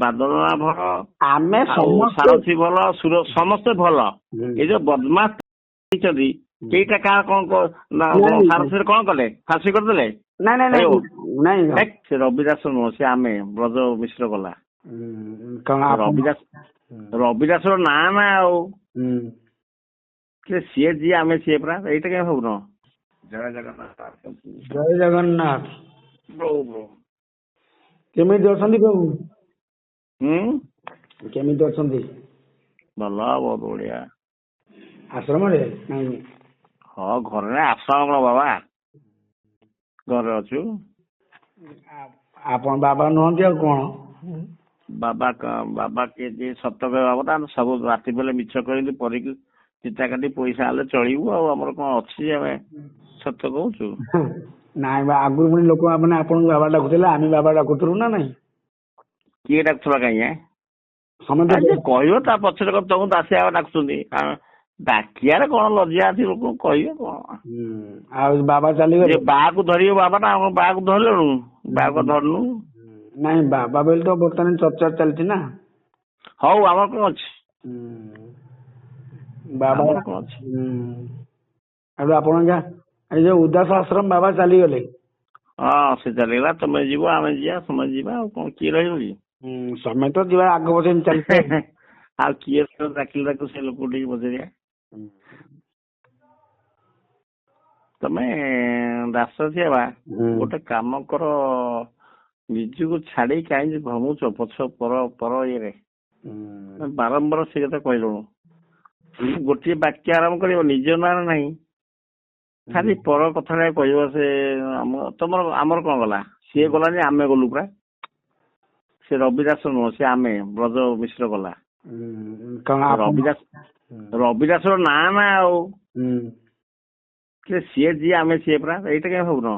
ବାଦଲନା ଭଲ, ଆମେ ଆଉ ସମସ୍ତେ ସାରଥୀ ଭଲ, ସମସ୍ତେ ଭଲ। ଏଇ ଯୋଉ ବଦମାସ ହେଇଛନ୍ତି କେଇଟା କାହା କଣ ସାରଥୀରେ କଣ କଲେ? ଫାଶୀ କରିଦେଲେ? ନାଇଁ ନାଇଁ ନାଇଁ ନାଇଁ ହେକ୍, ସେ ରବି ଦାସ ନୁହଁ, ସେ ଆମେ ବ୍ରଜ ମିଶ୍ର ଗଲା। ରବି ଦାସର ନାଁ ନା ଆଉ ସିଏ ଯିଏ ଆମେ ସିଏ ପରା, ଏଇଟା କାଇଁ ଭାବୁନ? ଜୟ ଜଗନ୍ନାଥ। ଜୟ ଜଗନ୍ନାଥ। ପ୍ରଭୁ କେମିତି ଅଛନ୍ତି ପ୍ରଭୁ? ହୁଁ, କେମିତି ଅଛନ୍ତି? ଭଲ, ବହୁତ ବଢିଆ। ଆଶ୍ରମରେ ନାଇଁ? ହଁ, ଘରେ। ଆଶ୍ରମ କଣ ବାବା, ଘରେ ଅଛୁ। ଆପଣ ବାବା ନୁହନ୍ତି ଆଉ କଣ? ବାବା କିଏ ଯିଏ ସତ କହିବା କଥା, ସବୁ ରାତି ବେଲେ ମିଛ କହିଲି ପରିକି ଚିତା କାଟି ପଇସା ହେଲେ ଚଳିବୁ, ଆଉ ଆମର କଣ ଅଛି ଆମେ ସତ କହୁଛୁ? ନାଇଁ ବା, ଆଗରୁ ପୁଣି ଲୋକମାନେ ଆପଣଙ୍କୁ ବାବା ଡାକୁଥିଲେ, ଆମେ ବାବା ଡାକୁଥିଲୁ ନା ନାଇଁ? କିଏ ଡାକୁଥିଲା କାହିଁ? ସମସ୍ତେ କହିବ ତା ପଛରେ ତମକୁ ଦାସିଆ ଡାକୁଛନ୍ତି, ଡାକିଆରେ କଣ ଲଜ୍ଜା ଅଛି ଲୋକଙ୍କୁ କହିବେ କଣ? ଆଉ ବାବା ଚାଲିଗଲେ? ବାହାକୁ ଧରିବ ବାବା ନା, ଆମ ବାହାକୁ ଧରିଲୁ, ବାହାକୁ ଧରିନୁ। ନାଇଁ, ବାବା ବୋଲି ତ ବର୍ତ୍ତମାନ ଚର୍ଚ୍ଚା ଚାଲିଛି ନା। ହଉ, ଆମର କଣ ଅଛି? ବାବା ଆମର କଣ ଅଛି? ଆଉ ଆପଣଙ୍କ ଏଇ ଯୋଉ ଉଦାସ ଆଶ୍ରମ ବାବା ଚାଲିଗଲେ? ହଁ, ସେ ଚାଲିଗଲା। ତମେ ଯିବ, ଆମେ ଯିବା, ସମସ୍ତେ ଯିବା, ଆଉ କଣ କିଏ ରହିବ କି? ସମୟ ତ ଯିବା ଆଗ ବର୍ଷ ଚାଲିଛି। ଆଉ କିଏ ଡାକିଲେ ତାକୁ, ସେ ଲୋକ ଟିକେ ବଜେଇବା। ତମେ ଦାସ ବା ଗୋଟେ କାମ କର, ନିଜକୁ ଛାଡି କାହିଁକି ଭମୁଛ ପଛ ପର ଇଏରେ? ବାରମ୍ବାର ସେ କଥା କହିଲୁଣୁ। ଗୋଟିଏ ବାକ୍ୟ ଆରମ୍ଭ କରିବ, ନିଜ ନାଁରେ ନାହିଁ, ଖାଲି ପର କଥାଟା କହିବ। ସେ ଆମର କଣ ଗଲା? ସିଏ ଗଲାନି, ଆମେ ଗଲୁ ପୁରା। ସେ ରବି ଦାସ ନୁହଁ, ସେ ଆମେ ବ୍ରଜ ମିଶ୍ର ଗଲା। ରବି ଦାସର ନାଁ ନା ଆଉ ସିଏ ଯିଏ ଆମେ ସିଏ ପରା, ଏଇଟା କାଇଁ ଭାବୁନ?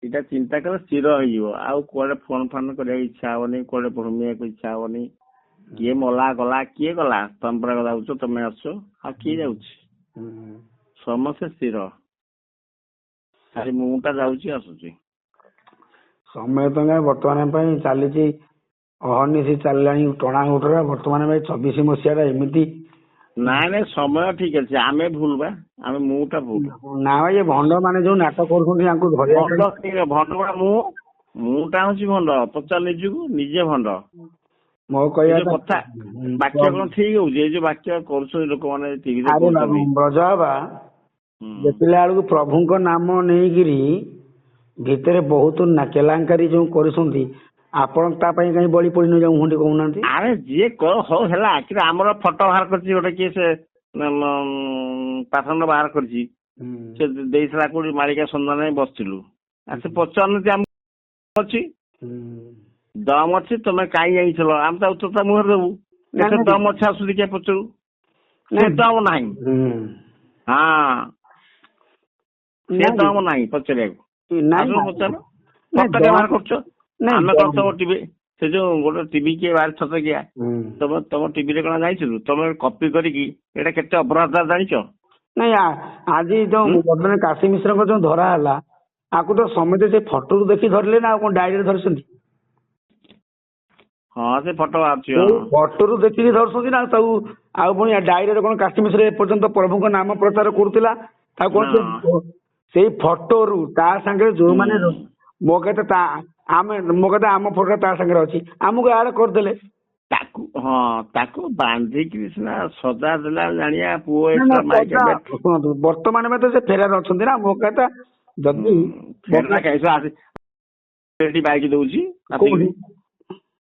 ଏଇଟା ଚିନ୍ତା କଲେ ସ୍ଥିର ହେଇଯିବ। ଆଉ କୁଆଡେ ଫୋନ ଫାନ କରିବାକୁ ଇଚ୍ଛା ହବନି, କୁଆଡେ ଭୂମିବାକୁ ଇଚ୍ଛା ହବନି। କିଏ ମଲା ଗଲା, କିଏ ଗଲା? ତମେ ପରା ଯାଉଛ, ତମେ ଆସୁଛ, ଆଉ କିଏ ଯାଉଛି? ସମସ୍ତେ ସ୍ଥିର, ଖାଲି ମୁଁ ଟା ଯାଉଛି ଆସୁଛି। ସମୟ ତ ବର୍ତ୍ତମାନ ପାଇଁ ଚାଲିଛି ଅହର୍ନିଶି ଚାଲିଲାଣି ଟଣା ଉଟରା। ବର୍ତ୍ତମାନ ଭାଇ 24 ମସିହାଟା ଏମିତି। ନାଇଁ ନାଇଁ, ସମୟ ଠିକ ଅଛି, ଆମେ ଭୁଲ ବା, ଆମେ ମୁଁ ଟା ଭୁଲ। ନା ଭାଇ, ଏ ଭଣ୍ଡ ମାନେ ଯୋଉ ନାଟକ କରୁଛନ୍ତି ତାଙ୍କୁ ଧରିବା ପାଇଁ। ଭଣ୍ଡ ମୁଁ ଟା ହଉଛି ଭଣ୍ଡ? ପଚାର ନିଜକୁ, ନିଜେ ଭଣ୍ଡ। ମୋ କହିବା କଥା ବାକ୍ୟ କଣ ଠିକ ହଉଛି? ଏଇ ଯୋଉ ବାକ୍ୟ କରୁଛନ୍ତି ଲୋକମାନେ ଟିଭିରେ ବ୍ରଜ ବାବା ଦେଖିଲା ବେଳକୁ ପ୍ରଭୁଙ୍କ ନାମ ନେଇକିରି ଭିତରେ ବହୁତ କେଲାଙ୍କାରୀ ଯୋଉ କରୁଛନ୍ତି, ଆପଣ ତା ପାଇଁ କାହିଁ ବଳି ପଡି ନ ଯାଉ ହୁଅନ୍ତି କହୁନାହାନ୍ତି? ଆରେ ଯିଏ ହଉ ହେଲା, ଆମର ଫଟୋ ବାହାର କରିଛି ଗୋଟେ, କିଏ ସେ ପାଖଣ୍ଡ ବାହାର କରିଛି, ସେ ଦେଇଥିଲା କୋଉଠି ମାଳିକା ସନ୍ଧାନରେ ବସିଥିଲୁ। ସେ ପଚାରୁନାହାନ୍ତି ଆମ ଅଛି, ଦମ ଅଛି, ତମେ କାହିଁ ଯାଇଥିଲ? ଆମେ ତା ଉତ୍ତର ତା ମୁହଁରେ ଦେବୁ। କେତେ ଦମ ଅଛି ଆସୁଛି କିଏ ପଚାରୁ? ସେ ଦମ ନାହିଁ। ହଁ, ସେ ଦମ ନାହିଁ ପଚାରିବାକୁ। ପଚାର ଫଟୋ ବାହାର କରୁଛ, ଆମେ କଣ ତମ ଟିଭି, ସେ ଯୋଉ ଗୋଟେ ଟିଭି କିଏ ବାହାରି ଛତକିଆ, ତମ ଟିଭିରେ କଣ ଜାଣିଥିଲୁ? ତମେ କପି କରିକି ଏଇଟା କେତେ ଅପରାଧ ଜାଣିଛ? ନାଇଁ, ଆଜି ଯୋଉ କାଶୀ ମିଶ୍ରଙ୍କ ଯୋଉ ଧରା ହେଲା, ଆକୁ ତ ସମସ୍ତେ ସେ ଫଟୋରୁ ଦେଖି ଧରିଲେ ନା, ଆଉ କଣ ଡାଇରେକ୍ଟ ଧରିଛନ୍ତି? ହଁ, ସେ ଫଟୋ ବାହାରୁଛି, ଫଟୋରୁ ଦେଖିକି ଧରୁଛନ୍ତି ନା ତାକୁ। ଆଉ ପୁଣି ଡାଇରେକ୍ଟ କଣ କାଶୀ ମିଶ୍ର ଏପର୍ଯ୍ୟନ୍ତ ପ୍ରଭୁଙ୍କ ନାମ ପ୍ରଚାର କରୁଥିଲା, ତାକୁ କଣ ସେଇ ଫଟୋରୁ ତା ସାଙ୍ଗରେ ଯୋଉମାନେ ମୋ କଥା ଆମ ଫଟୋ ତା ସାଙ୍ଗରେ ଅଛି, ଆମକୁ ଆଡ କରିଦେଲେ। ତାକୁ ବାନ୍ଧିକିରି ସିନା ସଜା ଦେଲା ଜାଣିଆ ପୁଅ। ଶୁଣନ୍ତୁ, ବର୍ତ୍ତମାନ ତ ସେ ଫେରାର ଅଛନ୍ତି ନା। ମୋ କଥା ଯଦି ବାଇକ ଦଉଛି,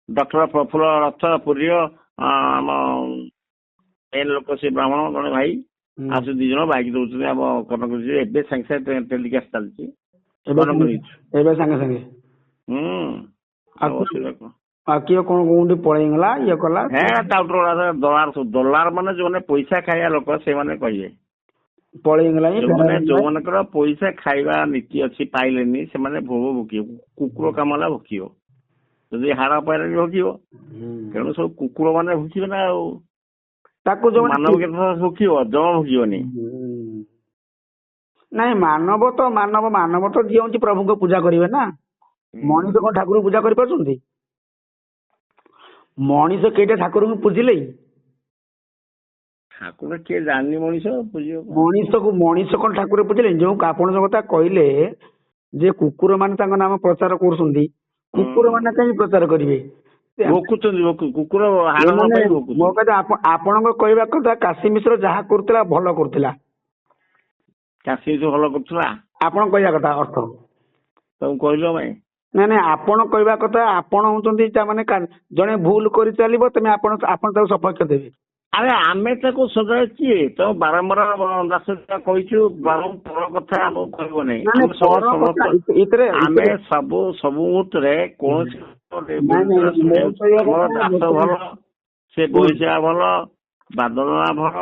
ଡକ୍ଟର ପ୍ରଫୁଲ୍ଲ ରଥ ପୁରୀର ଆମ ମେନ୍ ଲୋକ, ସେ ବ୍ରାହ୍ମଣ ଜଣେ ଭାଇ ଆସୁ 2 ଜଣ ବାଇକ ଦଉଛନ୍ତି ଆମ କନକ। ଏବେ ସାଙ୍ଗେ ସାଙ୍ଗେ ଟେଲିକାଷ୍ଟ ଚାଲିଛି, ଏବେ ସାଙ୍ଗେ ସାଙ୍ଗେ। ଆଉ କିଏ କଣ କୋଉଠି ପଳେଇଗଲା, ଇଏ କଲା, ଦଲାର ମାନେ ଯୋଉମାନେ ପଇସା ଖାଇବା ଲୋକ, ସେମାନେ କହିବେ ପଳେଇଗଲା। ଯୋଉମାନଙ୍କର ପଇସା ଖାଇବା ନୀତି ଅଛି, ପାଇଲେନି, ସେମାନେ ଭୋଗ ଭୋଗିବ। କୁକୁର କାମ ହେଲା ଭୋଗିବ, ଯଦି ହାଡ଼ ପାଇଲେନି ଭୋଗିବ। ତେଣୁ ସବୁ କୁକୁର ମାନେ ଭୋଗିବେ ନା। ଆଉ ତାକୁ ମାନବ କେତେ ଭୋଗିବ? ଜମା ଭୋଗିବନି। ନାଇଁ, ମାନବ ତ ଯିଏ ହଉଛି ପ୍ରଭୁଙ୍କ ପୂଜା କରିବେ ନା। ମଣିଷ କଣ ଠାକୁରଙ୍କୁ ପୂଜା କରିପାରୁଛନ୍ତି? ମଣିଷ କେଇଟା ଠାକୁରଙ୍କୁ ପୂଜିଲେ? ଠାକୁର କିଏ ଜାଣିନି ମଣିଷ ପୂଜିବ କଣ? ମଣିଷ କଣ ଠାକୁର ପୂଜିଲେ? ଯୋଉ ଆପଣ ଯୋଉ କଥା କହିଲେ ଯେ କୁକୁର ମାନେ ତାଙ୍କ ନାମ ପ୍ରଚାର କରୁଛନ୍ତି, କୁକୁର ମାନେ କାହିଁ ପ୍ରଚାର କରିବେ? ଭୋକୁଛନ୍ତି କୁକୁର ହାଡ଼ ନ ପାଇ ଭୋକୁଛନ୍ତି। ମୋ କଥା ଆପଣଙ୍କ କହିବା କଥା କାଶୀ ମିଶ୍ର ଯାହା କରୁଥିଲା ଭଲ କରୁଥିଲା। କାଶୀ ଭଲ କରୁଥିଲା ଆପଣ କହିବା କଥା ଅର୍ଥ ତମକୁ କହିଲ ଭାଇ? ନାଇଁ ଆପଣ କହିବା କଥା ଆପଣ ହଉଛନ୍ତି ତାମାନେ ଜଣେ ଭୁଲ କରି ଚାଲିବ ତମେ ଆପଣ ତାକୁ ସପକ୍ଷ ଦେବେ। ଆରେ ଆମେ ତାକୁ ସଜାଏ କିଏ ତ ବାରମ୍ବାର ଦାସ କହିଛୁ ବାରମ୍ବାର କଥା ଆମକୁ କହିବ ନାହିଁ। ଆମେ ସବୁ ମୁହୂର୍ତ୍ତରେ କୌଣସି ଦାସ ଭଲ, ସେ ବୈଶା ଭଲ, ବାଦଳା ଭଲ,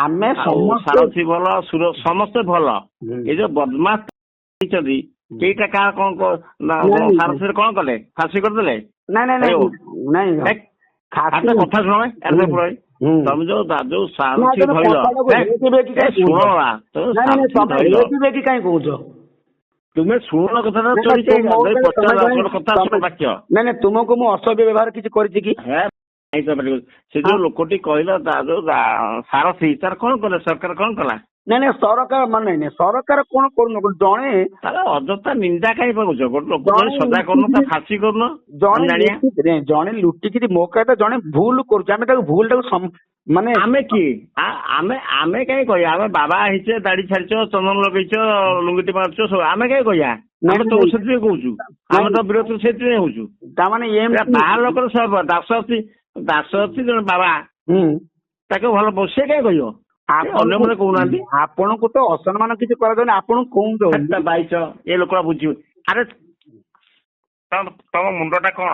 ଆମେ ସାରଥୀ ଭଲ, ସମସ୍ତେ ଭଲ। ଏଇ ଯୋଉ ବଦମାସ ହେଇଛନ୍ତି କେଇଟା କାହାର କଣ ସାରଥୀରେ କଣ କଲେ? ଫାଶୀ କରିଦେଲେ? କଥା ଶୁଣ ତମେ ଯୋଉ ସାରଥୀ ଧଇଲ ତୁମେ ଶୁଣ କଥାଟା କଥା ଶୁଣ ବାକ୍ୟ। ନାଇଁ ତୁମକୁ ମୁଁ ଅସଭ୍ୟ ବ୍ୟବହାର କିଛି କରିଛି କି? ସେ ଯୋଉ ଲୋକଟି କହିଲ ଯୋଉ ସାରଥୀ ତାର କଣ କଲେ? ସରକାର କଣ କଲା? ନାଇଁ ସରକାର ସରକାର କଣ କରୁନ ଜଣେ ଅଯଥା ନିନ୍ଦା କାହିଁ ପାଉଛ? ଗୋଟେ ଲୋକ ସଜା କରୁନ ତା ଫାଶୀ କରୁନ। ଜଣେ ଲୁଟିକିରି ମୋ କହିବା ଜଣେ ଭୁଲ କରୁଛି ଆମେ ତାକୁ ଭୁଲଟାକୁ ମାନେ ଆମେ କିଏ? ଆମେ କାହିଁ କହିବା? ଆମେ ବାବା ହେଇଛେ, ଦାଢି ଛାଡିଛ, ଚନ୍ଦନ ଲଗେଇଛ, ଲୁଙ୍ଗିଟି ମାରୁଛ, ସବୁ ଆମେ କାହିଁ କହିବା? ଆମେ ତ ସେଥିପାଇଁ କହୁଛୁ, ଆମେ ତ ବିରୋଧ ସେଥିପାଇଁ ହଉଛୁ। ତାମାନେ ବାହାର ଲୋକର ସବୁ ଦାସ ଅଛି ଜଣେ ବାବା ତାକୁ ଭଲ ସେ କାହିଁ କହିବ? ଅନ୍ୟମାନେ କହୁନାହାନ୍ତି। ଆପଣଙ୍କୁ ତ ଅସମ୍ମାନ କିଛି କରାଯାଉନି, ଆପଣଙ୍କୁ କହୁଛ ବାଇଶ ଏ ଲୋକଟା ବୁଝିବ। ଆରେ ତମ ମୁଣ୍ଡଟା କଣ?